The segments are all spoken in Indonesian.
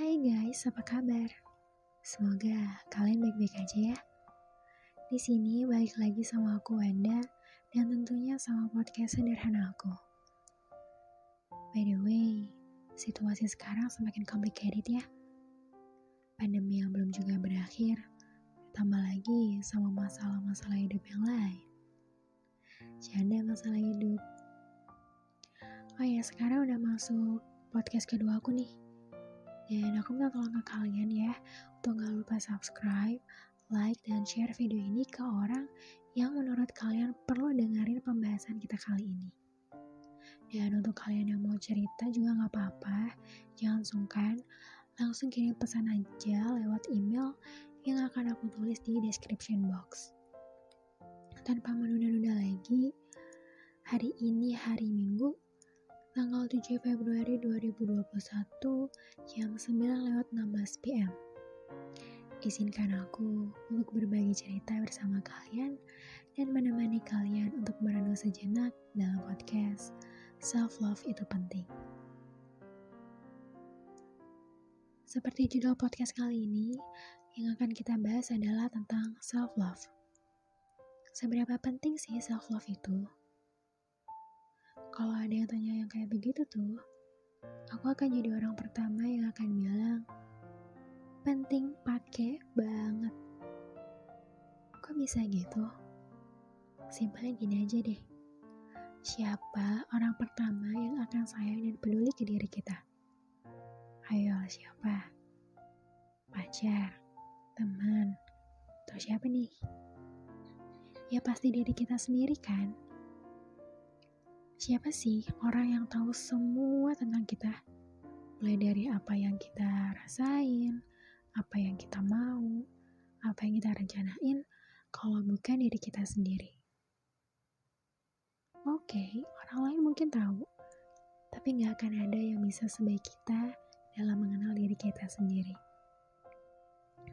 Hai guys, apa kabar? Semoga kalian baik-baik aja ya. Di sini balik lagi sama aku Wanda dan tentunya sama podcast sederhana aku. By the way, situasi sekarang semakin complicated ya. Pandemi yang belum juga berakhir, tambah lagi sama masalah-masalah hidup yang lain. Canda masalah hidup. Oh ya, sekarang udah masuk podcast kedua aku nih. Dan aku minta tolong ke kalian ya, untuk gak lupa subscribe, like, dan share video ini ke orang yang menurut kalian perlu dengerin pembahasan kita kali ini. Dan untuk kalian yang mau cerita juga gak apa-apa, jangan sungkan, langsung kirim pesan aja lewat email yang akan aku tulis di description box. Tanpa menunda-nunda lagi, hari ini hari Minggu, tanggal 7 Februari 2021 jam 9:16 PM. Izinkan aku untuk berbagi cerita bersama kalian dan menemani kalian untuk merenung sejenak dalam podcast Self Love Itu Penting. Seperti judul podcast kali ini, yang akan kita bahas adalah tentang self love. Seberapa penting sih self love itu? Kalau ada yang tanya yang kayak begitu tuh, aku akan jadi orang pertama yang akan bilang, penting pakai banget. Kok bisa gitu? Simpelnya gini aja deh. Siapa orang pertama yang akan sayang dan peduli ke diri kita? Ayo, siapa? Pacar, teman, atau siapa nih? Ya pasti diri kita sendiri kan? Siapa sih orang yang tahu semua tentang kita? Mulai dari apa yang kita rasain, apa yang kita mau, apa yang kita rencanain, kalau bukan diri kita sendiri. Oke, orang lain mungkin tahu, tapi gak akan ada yang bisa sebaik kita dalam mengenal diri kita sendiri.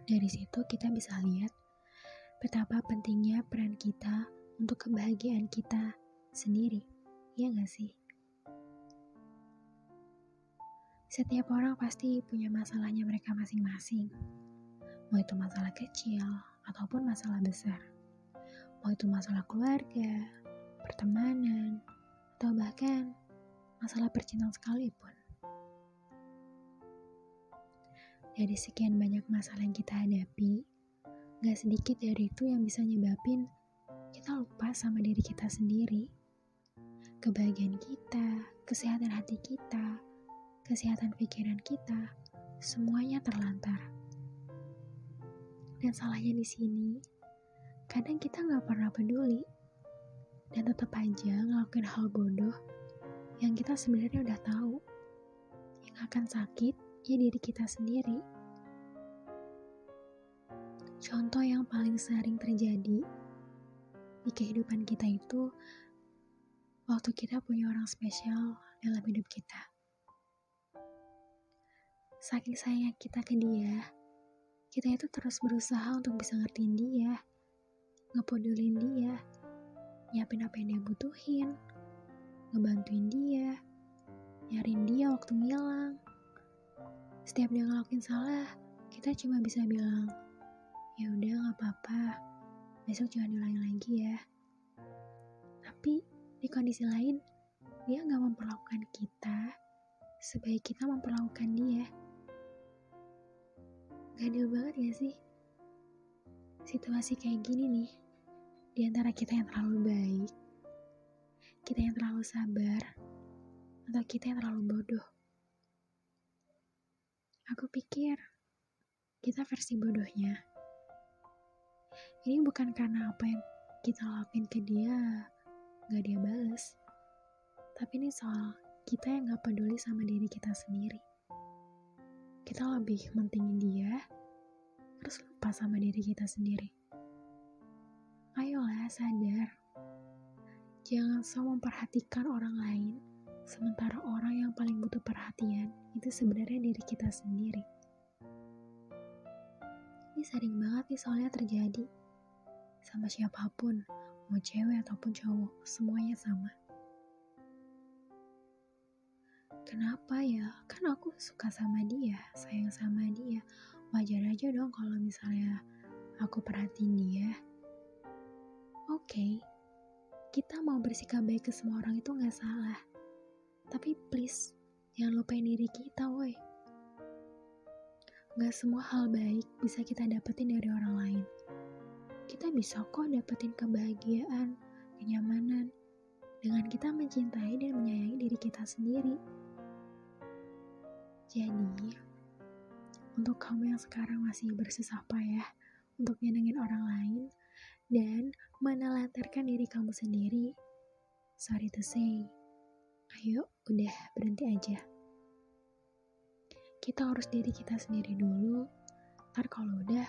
Dari situ kita bisa lihat betapa pentingnya peran kita untuk kebahagiaan kita sendiri. Iya gak sih? Setiap orang pasti punya masalahnya mereka masing-masing. Mau itu masalah kecil ataupun masalah besar. Mau itu masalah keluarga, pertemanan, atau bahkan masalah percintaan sekalipun. Dari sekian banyak masalah yang kita hadapi, gak sedikit dari itu yang bisa nyebabin kita lupa sama diri kita sendiri. Kebahagiaan kita, kesehatan hati kita, kesehatan pikiran kita, semuanya terlantar. Dan salahnya di sini, kadang kita gak pernah peduli dan tetap aja ngelakuin hal bodoh yang kita sebenarnya udah tahu. Yang akan sakit ya diri kita sendiri. Contoh yang paling sering terjadi di kehidupan kita itu waktu kita punya orang spesial dalam hidup kita. Saking sayang kita ke dia, kita itu terus berusaha untuk bisa ngertiin dia, ngepedulin dia, nyiapin apa yang dia butuhin, ngebantuin dia, nyariin dia waktu ngilang. Setiap dia ngelakuin salah, kita cuma bisa bilang, ya udah nggak apa-apa, besok jangan diulangi lagi ya. Tapi di kondisi lain, dia nggak memperlakukan kita sebaik kita memperlakukan dia. Gak adil banget gak sih? Situasi kayak gini nih, di antara kita yang terlalu baik, kita yang terlalu sabar, atau kita yang terlalu bodoh. Aku pikir kita versi bodohnya. Ini bukan karena apa yang kita lakuin ke dia gak dia bales, tapi ini soal kita yang gak peduli sama diri kita sendiri. Kita lebih mentingin dia, terus lupa sama diri kita sendiri. Ayolah sadar, jangan sok memperhatikan orang lain, sementara orang yang paling butuh perhatian itu sebenarnya diri kita sendiri. Ini sering banget nih soalnya terjadi sama siapapun, mau cewek ataupun cowok, semuanya sama. Kenapa ya? Kan aku suka sama dia, sayang sama dia. Wajar aja dong kalau misalnya aku perhatiin dia. Oke, kita mau bersikap baik ke semua orang itu gak salah. Tapi please, jangan lupain diri kita, woy. Gak semua hal baik bisa kita dapetin dari orang lain. Kita bisa kok dapetin kebahagiaan, kenyamanan, dengan kita mencintai dan menyayangi diri kita sendiri. Jadi, untuk kamu yang sekarang masih bersusah payah untuk nyenengin orang lain dan menelantarkan diri kamu sendiri, sorry to say, ayo udah berhenti aja. Kita urus diri kita sendiri dulu, ntar kalau udah,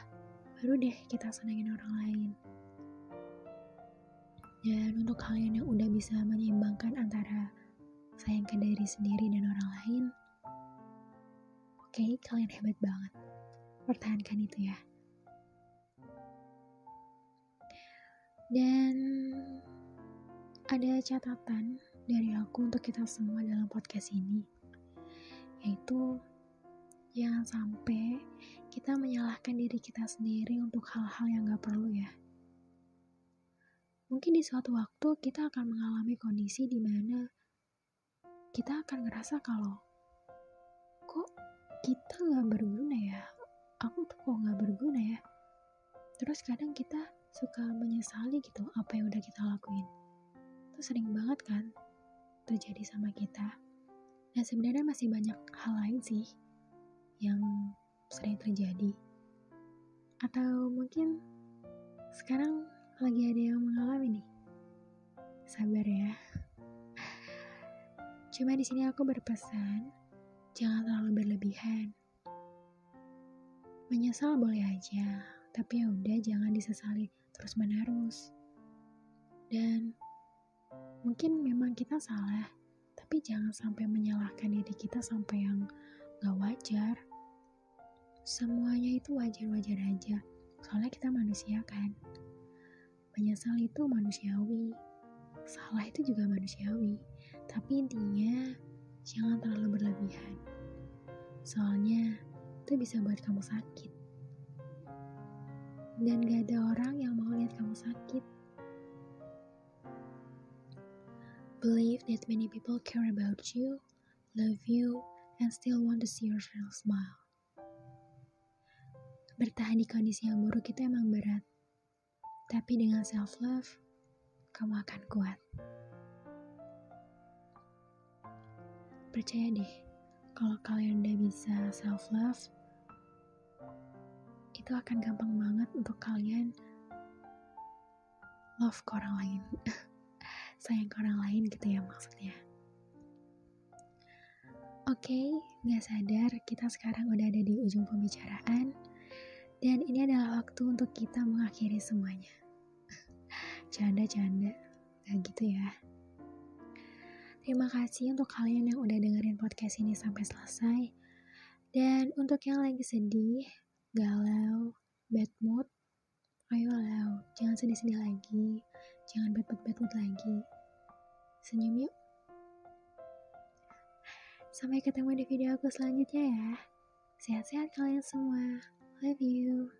baru deh kita senengin orang lain. Dan untuk kalian yang udah bisa menyeimbangkan antara sayang ke diri sendiri dan orang lain, oke, kalian hebat banget. Pertahankan itu ya. Dan ada catatan dari aku untuk kita semua dalam podcast ini, yaitu jangan sampai kita menyalahkan diri kita sendiri untuk hal-hal yang gak perlu ya. Mungkin di suatu waktu kita akan mengalami kondisi di mana kita akan ngerasa kalau kok kita gak berguna ya, aku tuh kok gak berguna ya. Terus kadang kita suka menyesali gitu apa yang udah kita lakuin. Itu sering banget kan terjadi sama kita. Dan sebenarnya masih banyak hal lain sih yang sering terjadi. Atau mungkin sekarang lagi ada yang mengalami nih. Sabar ya. Cuma di sini aku berpesan, jangan terlalu berlebihan. Menyesal boleh aja, tapi ya udah jangan disesali terus-menerus. Dan mungkin memang kita salah, tapi jangan sampai menyalahkan diri kita sampai yang gak wajar. Semuanya itu wajar-wajar aja, soalnya kita manusia kan. Menyesal itu manusiawi, salah itu juga manusiawi. Tapi intinya, jangan terlalu berlebihan. Soalnya, itu bisa buat kamu sakit. Dan gak ada orang yang mau lihat kamu sakit. Believe that many people care about you, love you, and still want to see yourself smile. Bertahan di kondisi yang buruk itu emang berat. Tapi dengan self-love, kamu akan kuat. Percaya deh, kalau kalian udah bisa self-love, itu akan gampang banget untuk kalian love ke orang lain. Sayang ke orang lain gitu ya maksudnya. Oke, gak sadar kita sekarang udah ada di ujung pembicaraan. Dan ini adalah waktu untuk kita mengakhiri semuanya. Canda-canda, gak gitu ya. Terima kasih untuk kalian yang udah dengerin podcast ini sampai selesai. Dan untuk yang lagi sedih, galau, bad mood, ayolah, jangan sedih-sedih lagi. Jangan bad mood lagi. Senyum yuk. Sampai ketemu di video aku selanjutnya ya. Sehat-sehat kalian semua. Love you.